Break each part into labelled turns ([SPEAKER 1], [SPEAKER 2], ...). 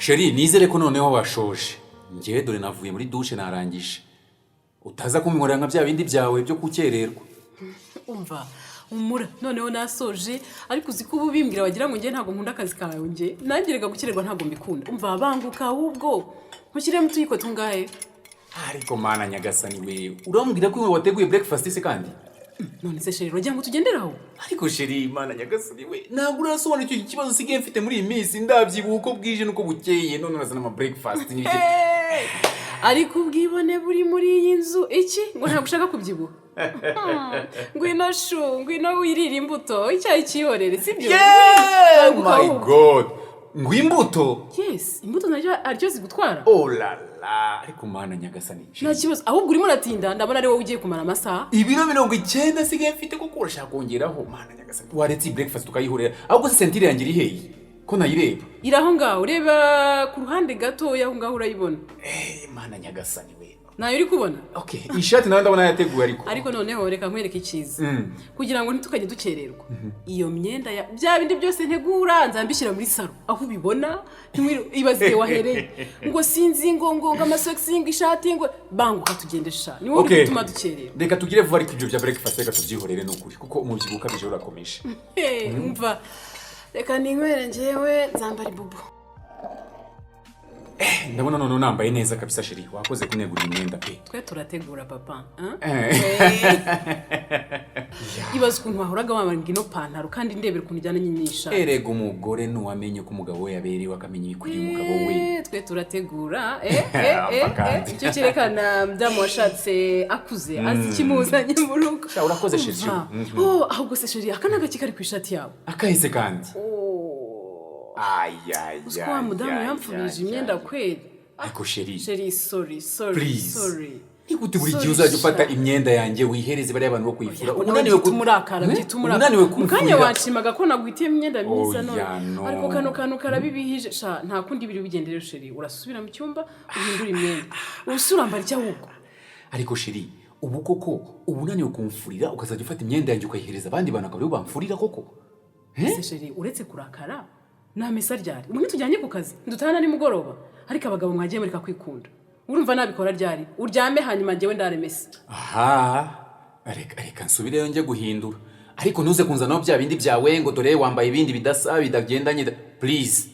[SPEAKER 1] Sheri, nizere ko noneho washoje. Ngewe dore navuye muri douche narangije. Utaza kuminkorera nka bya bindi byawe byo kukererwa.
[SPEAKER 2] Umva, umura noneho nasoje ariko uzi ko ubimbwira wagira ngo ngiye ntago nkunda akazi kawe nge. Nangirega gukererwa ntago mbikunda. Umva banguka ahubwo. Nkushyire mutuyiko tungahe.
[SPEAKER 1] Ariko mana nyagasani we. Urambwira ko wateguye breakfast se kandi?
[SPEAKER 2] None se Sheri rogira ngo tugenderaho.
[SPEAKER 1] Ariko Sheri mana nyagasani we. Ntabwo urasobanukira icyo kibazo sigaye mfite muri iyi minsi ndabyibuha uko bwije nuko bukeye none urazana ama breakfast n'iki.
[SPEAKER 2] Ariko ubwibone buri muri iyi nzu iki ngo ntabwo ushaka kubyibuha. Ngwino shu, ngwino wirira imbuto, icyayi cyihorere sibyo?
[SPEAKER 1] Yeah, my god. Ngwimbuto?
[SPEAKER 2] Yes, imbuto naryo aryo zigutwara.
[SPEAKER 1] Oh la la, ariko mana nyagasani.
[SPEAKER 2] Nta kibazo, ahubwo urimo uratinda ndabona ari wowe ugiye kumara amasaha.
[SPEAKER 1] Ibiro 90 sigaye mfite ko urashaka kongeraho mana nyagasani. Waretse breakfast tukayihorera. Ahubwo se sentire yanjye iri heyi? Ko nayireba.
[SPEAKER 2] Iraho ngaho, ureba ku ruhande gato yaho ngaho urayibona.
[SPEAKER 1] Mana nyagasani we.
[SPEAKER 2] Nayo uri kubona?
[SPEAKER 1] Okay, ishati nawe ndabona yateguye ariko.
[SPEAKER 2] Ariko noneho reka nkwereke ikiza. Kugira ngo ntitukajye dukererwa. Iyo myenda ya bya bindi byose ntegura nzambishyira muri saro. Aho ubibona ibaze wahereye. Ngo sinzi ngo amasocks ngo ishati ngo banguka tugendesha. Ni wowe bituma dukererwa.
[SPEAKER 1] Reka tugire vuba ariko ibyo bya breakfast reka tubyihorere n'ukuri kuko umubyibuka bije urakomeje.
[SPEAKER 2] Umva. Reka ninywere njewe nzambara ibubu.
[SPEAKER 1] Ndabona none nambaye neza kabisa Sheri. Wakoze kunegura imyenda pe.
[SPEAKER 2] Twe turategura papa, Ibaze ukuntu wahoraga wambara ngino pantaro kandi ndebera ukuntu ijyana nyinyisha.
[SPEAKER 1] Erega umugore nuwamenye ko umugabo we yaberewe akamenya ibikuri umugabo we.
[SPEAKER 2] Twe turategura. Icyo kirekana mdamu washatse akuze azi kimuzanye mu rugo.
[SPEAKER 1] Urakoze Sheri.
[SPEAKER 2] Ahubwo se Sheri akanaga kikari ku ishati yawe.
[SPEAKER 1] Akahise kandi.
[SPEAKER 2] Uskwa mudamu yamfurije imyenda kweli.
[SPEAKER 1] Ariko Sheri.
[SPEAKER 2] Sheri sorry.
[SPEAKER 1] Nigute buri gihe uzajya ufata imyenda yanjye wihereze bari abantu bo kuyifura.
[SPEAKER 2] Unaniwe kumurakara,
[SPEAKER 1] unaniwe kumfura.
[SPEAKER 2] Mukanya wanshimaga ko nagwitiye imyenda myiza none. Ariko kano karabibihije. Sha nta kundi biri bigendere Sheri. Urasubira mu cyumba uhindura imyenda. Usurambara icyo ahubwo.
[SPEAKER 1] Ariko Sheri, ubu koko unaniwe kumfurira ukazajya ufata imyenda yanjye ukayihereza abandi bantu akaba bamfurira koko.
[SPEAKER 2] Ese Sheri uretse kurakara na mesa ryari. Ubu tujyanye ku kazi. Ndutana ni mugoroba. Ariko abagabo mwagiye muri kwikunda. Urumva nabikora ryari. Uryame hanyuma ngewe ndaremesa.
[SPEAKER 1] Reka nsubireyo nje guhindura. Ariko ntuze kunzanaho bya bindi byawe ngo dore wambaye ibindi bidasa bidagendanye. Please.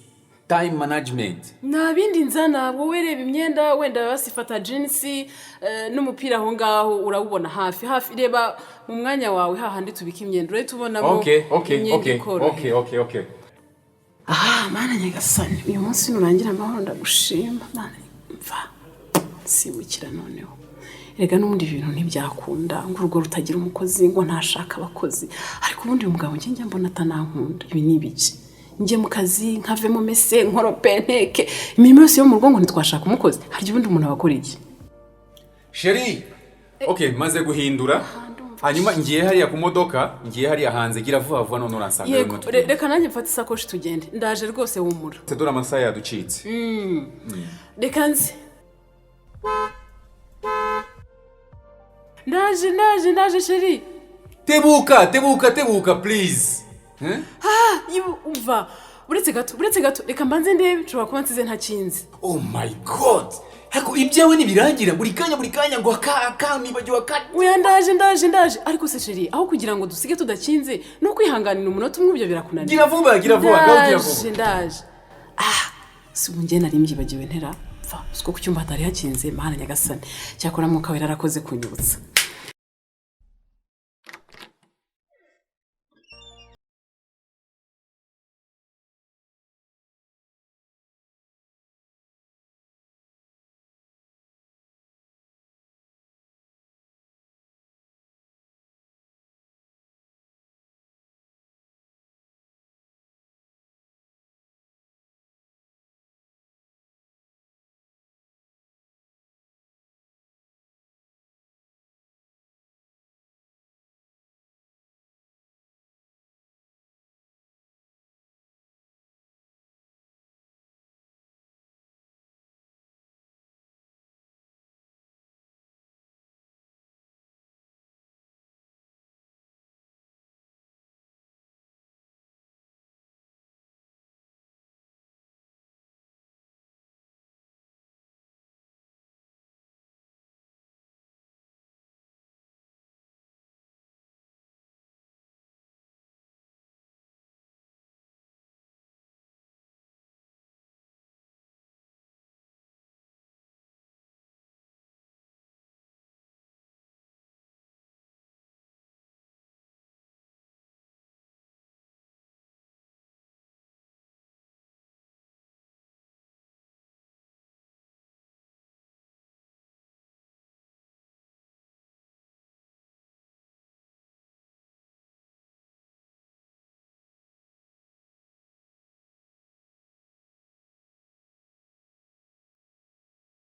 [SPEAKER 1] Time management.
[SPEAKER 2] Na bindi nzana wowe reba imyenda wenda basifata jeans n'umupira aho ngaho urawubona hafi reba mu mwanya wawe hahandi tubika imyenda ure tubonamo.
[SPEAKER 1] Okay.
[SPEAKER 2] Mana nyagasani uyu munsi nurangira amahoro ndagushima. Mana mva siwikira noneho. Erega n'ubundi ibintu ntibyakunda ngo urugo rutagira umukozi ngo ntashaka abakozi. Ariko ubundi umugabo njye mbona atanankunda. Ibi ni biki? Njye mu kazi nkavemo mese nkorope nteke. Imirimo yose yo mu rugo ngo ntitwashaka umukozi. Harya ubundi umuntu abakora iki?
[SPEAKER 1] Sheri. Okay, maze guhindura. Hanyuma ngiye hariya ku modoka, ngiye hariya hanze gira vuba none uransanga
[SPEAKER 2] yo moto. Reka nanjye mfata isakoshi tugende. Ndaje rwose wumura.
[SPEAKER 1] Tedura amasaha yaducitse.
[SPEAKER 2] Reka nzi. Ndaje Sheri.
[SPEAKER 1] Tebuka please.
[SPEAKER 2] Umva. Uretse gato. Reka mbanze ndebe nshobora kuba nsize ntakinze.
[SPEAKER 1] Oh my god. Hako ibyawe nibirangira buri kanya ngo nibagiwe
[SPEAKER 2] Oya ndaje. Ariko se Sheri aho kugira ngo dusige tudakinze no kwihanganira umunota umwe ibyo birakunaniye.
[SPEAKER 1] Gira vuba.
[SPEAKER 2] Ndaje. Si unje nari mbyibagiwe ntera. Usko ku cyumba hatari hakinze Mana nyagasani. Cyakora mwuka wera arakoze kunyibutsa.